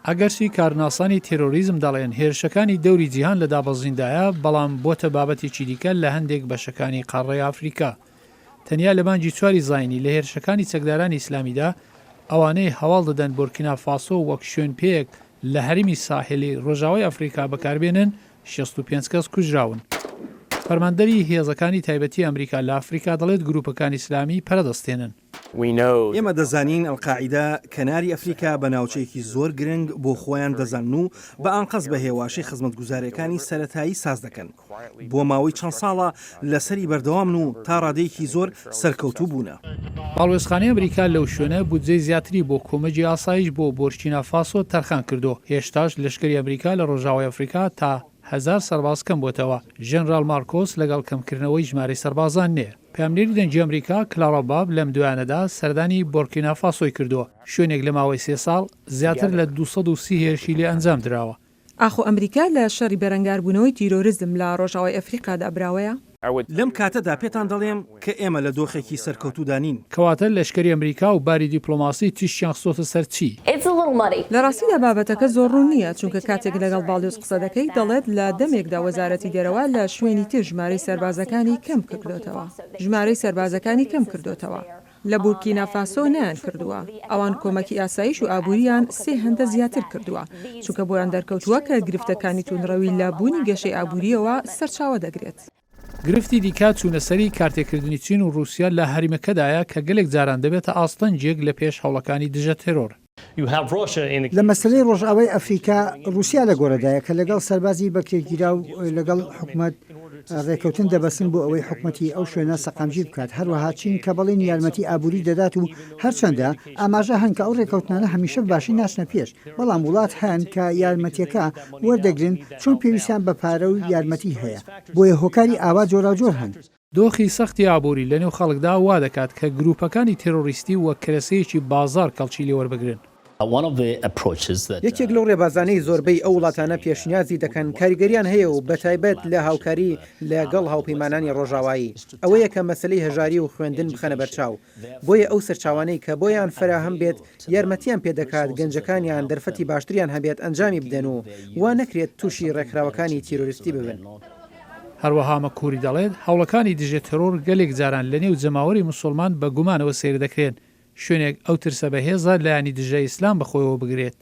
ئەگەرچی کارناسانی تێرۆریزم دەڵێن هێرشەکانی دەوری جیهان لە دابەزیندایە بەڵام بۆتە بابەتێکی دیکە لە هەندێک بەشەکانی قاڕەی ئافریقا. تەنیا لە مانگی 4 زاینی لە هێرشەکانی چەکدارانی ئیسلامیدا ئەوانەی هەواڵ دەدەن بورکینا فاسۆ وەک شوێن پێک لە هەرمی ساحلی ڕۆژاوای ئەفریقا بەکاربێنن 65 کەس کوژراون. فەرماندەری هێزەکانی تایبەتی ئەمریکا لە ئەفریقا دەڵێت گروپەکان ئیسلامی پەرەدەستێنن. ئێمە دەزانین ئەلقاعیدا کەناری ئەفریقا بە ناوچەیەکی زۆر گرنگ بۆ خۆیان دەزان و بە ئانقەز بە هێواشی خزمەتگوزارەکانی سەرەتایی ساز دەکەن. بۆ ماوەی چەند ساڵە لەسەری بەردەوامن و تا ڕادەیەکی زۆر سەرکەوتوو بوونە. باڵوێزخانەی ئەمریکا لەو شوێنە بودجەی زیاتری بۆ کۆمەجی ئاسایش بۆ بورکینا فاسۆ تەرخان کردو. هێشتاش لەشکری ئەمریکا لە ڕۆژاوای ئەفریقا تا 1000 سەرباز کەم بۆتەوە. ژەنرال مارکۆس لەگەڵ کەمکردنەوەی ژمارەی سەربازان نێ. پامنێری دەنگی ئەمریکا کلارا باب لەم دوایانەدا سەردانی بورکینا فاسۆی کردووە. شوێنێک لە ماوەی 3 ساڵ زیاتر لە 230 هێرشی لێ ئەنجام درراوە. ئاخۆ ئەمریکا لە شەڕی بەرەنگاربوونەوەی تیرۆریزم لە ڕۆژاوای ئەفریقادا ئەبراوەیە؟ لەم کاتەدا پێتان دەڵێم کە ئێمە لە دۆخێکی سەرکەوتودانین. کەواتە لەشکری ئەمریکا و باری دیپلۆماسی تیشیان سۆتە سەرچی. لە ڕاستیدا بابەتەکە زۆر ڕوون نییە چونکە کاتێک لەگەڵ باڵیۆز قسە دەکەی دەڵێت لە دەمێکدا وەزارەتی دەرەوە لە شوێنی تر ژمارەی سەربازەکانی کەم کردوتەوە. ژمارەی سەربازەکانی کەم کردوتەوە. لە بورکینا فاسۆ نیان کردووە. ئەوان کۆمەکی ئاسایش و ئابووریان 3 هەندە زیاتر کردووە چونکە بۆیان دەرکەوتووە کە گرفتەکانی تونڕەوی لە بوونی گەشەی ئابووریەوە سەرچاوە دەگرێت. گرفتی دیکە چوونەسەری کارتێکردنی چین و رووسیا لە هەریمەکەدایە کە گەلێک جاران دەبێتە ئاستەنجێک لە پێش هەوڵەکانی دژە تێرۆر. لە مەسلەی ڕۆژئاوای ئەفریقا رووسیا لە گۆرەدایە کە لەگەڵ سەربازی بەکرێگیرا و لەگەڵ حکوومەت ڕێکەوتن دەبەسن بۆ ئەوەی حکوومەتی ئەو شوێنە سەقامگیر بکات. هەروەها چین کە بەڵێن یارمەتی ئابووری دەدات و هەرچەندە ئاماژە هەن کە ئەو ڕێکەوتنانە هەمیشە باشی ناچنە پێش، بەڵام وڵات هەن کە یارمەتیەکە وەردەگرن چون پێویستیان بە پارە و یارمەتی هەیە. بۆیە هۆکاری ئاوا جۆراوجۆر هەن. دۆخی سەختی ئابووری لەنێو خەڵکدا وا دەکات کە گروپەکانی تێرۆریستی وەک کرەسەیەکی بازار کەڵکی لێوەربگرن. یەکێک لەو ڕێبازانەی زۆربەی ئەو وڵاتانە پێشنیازی دەکەن کاریگەریان هەیە و بەتایبەت لە هاوکاری لەگەڵ هاوپەیمانانی ڕۆژاوایی ئەوەیە کە مەسلەی هەژاری و خوێندن بخەنە بەرچاو. بۆیە ئەو سەرچاوانەی کە بۆیان فراهەم بێت یارمەتیان پێدەکات گەنجەکانیان دەرفەتی باشتریان هەبێت ئەنجامی بدەن و وا نەکرێت تووشی ڕێکخراوەکانی تیرۆریستی ببن. هەروەها مەکووری دەڵێت هەوڵەکانی دژە تەرۆر گەلێک جاران لە نێو جەماوەری موسڵمان بە گومانەوە سیر دەکرێن. شوێنێک ئەو ترسە بەهێزە لایانی دژە ئیسلام بەخۆیەوە بگرێت.